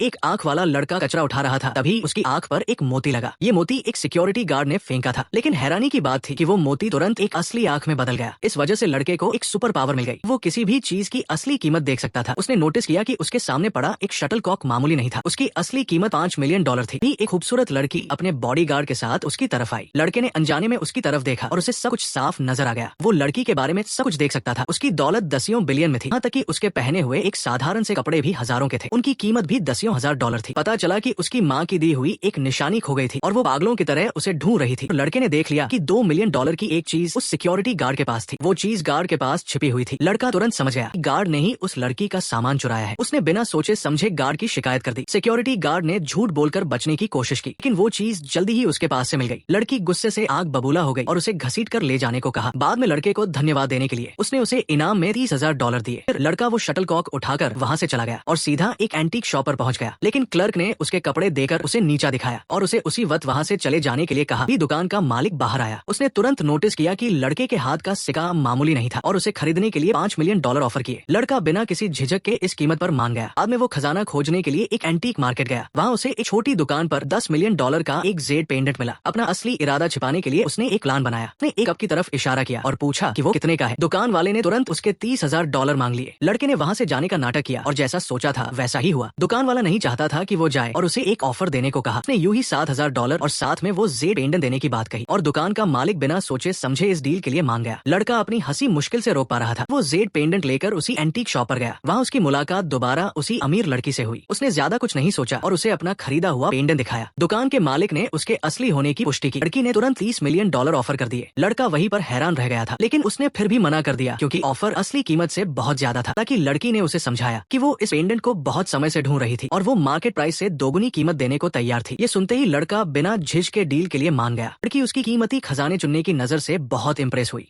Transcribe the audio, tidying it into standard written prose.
एक आंख वाला लड़का कचरा उठा रहा था, तभी उसकी आंख पर एक मोती लगा। ये मोती एक सिक्योरिटी गार्ड ने फेंका था, लेकिन हैरानी की बात थी कि वो मोती तुरंत एक असली आंख में बदल गया। इस वजह से लड़के को एक सुपर पावर मिल गई। वो किसी भी चीज की असली कीमत देख सकता था। उसने नोटिस किया कि उसके सामने पड़ा एक शटल कॉक मामूली नहीं था, उसकी असली कीमत $5 मिलियन थी। एक खूबसूरत लड़की अपने बॉडीगार्ड के साथ उसकी तरफ आई। लड़के ने अनजाने में उसकी तरफ देखा और उसे सब कुछ साफ नजर आ गया। वो लड़की के बारे में सब कुछ देख सकता था। उसकी दौलत दसियों बिलियन में थी, यहाँ तक कि उसके पहने हुए एक साधारण से कपड़े भी हजारों के थे। उनकी कीमत भी दसियों हजार डॉलर थी। पता चला कि उसकी माँ की दी हुई एक निशानी खो गई थी और वो पागलों की तरह उसे ढूंढ रही थी। तो लड़के ने देख लिया कि $2 मिलियन की एक चीज उस सिक्योरिटी गार्ड के पास थी। वो चीज गार्ड के पास छिपी हुई थी। लड़का तुरंत समझ गया कि गार्ड ने ही उस लड़की का सामान चुराया है। उसने बिना सोचे समझे गार्ड की शिकायत कर दी। सिक्योरिटी गार्ड ने झूठ बोलकर बचने की कोशिश की, लेकिन वो चीज जल्दी ही उसके पास से मिल गई। लड़की गुस्से से आग बबूला हो गई और उसे घसीट कर ले जाने को कहा। बाद में लड़के को धन्यवाद देने के लिए उसने उसे इनाम में $30,000 दिए। फिर लड़का वो शटल कॉक उठाकर वहाँ से चला गया और सीधा एक एंटीक शॉप पर पहुंच गया। लेकिन क्लर्क ने उसके कपड़े देकर उसे नीचा दिखाया और उसे उसी वक्त वहाँ से चले जाने के लिए कहा। दुकान का मालिक बाहर आया। उसने तुरंत नोटिस किया कि लड़के के हाथ का सिक्का मामूली नहीं था और उसे खरीदने के लिए $5 मिलियन ऑफर किए। लड़का बिना किसी झिझक के इस कीमत पर मान गया। बाद में वो खजाना खोजने के लिए एक एंटीक मार्केट गया। वहाँ उसे एक छोटी दुकान पर $10 मिलियन का एक जेड पेंडेंट मिला। अपना असली इरादा छिपाने के लिए उसने एक प्लान बनाया। उसने एक कप की तरफ इशारा किया और पूछा कि वो कितने का है। दुकान वाले ने तुरंत उसके $30,000 मांग लिए। लड़के ने वहाँ से जाने का नाटक किया और जैसा सोचा था वैसा ही हुआ। दुकान वाला नहीं चाहता था कि वो जाए और उसे एक ऑफर देने को कहा। उसने यूं ही $7,000 और साथ में वो जेड पेंडेंट देने की बात कही और दुकान का मालिक बिना सोचे समझे इस डील के लिए मान गया। लड़का अपनी हंसी मुश्किल से रोक पा रहा था। वो जेड पेंडेंट लेकर उसी एंटीक शॉप पर गया। वहाँ उसकी मुलाकात दोबारा उसी अमीर लड़की से हुई। उसने ज्यादा कुछ नहीं सोचा और उसे अपना खरीदा हुआ पेंडेंट दिखाया। दुकान के मालिक ने उसके असली होने की पुष्टि की। लड़की ने तुरंत $30 मिलियन ऑफर कर दिए। लड़का वहीं पर हैरान रह गया था, लेकिन उसने फिर भी मना कर दिया क्योंकि ऑफर असली कीमत से बहुत ज्यादा था। ताकि लड़की ने उसे समझाया कि वो इस पेंडेंट को बहुत समय से ढूंढ रही थी और वो मार्केट प्राइस से दोगुनी कीमत देने को तैयार थी। ये सुनते ही लड़का बिना झिझक के डील के लिए मान गया। लड़की उसकी कीमती खजाने चुनने की नजर से बहुत इंप्रेस हुई।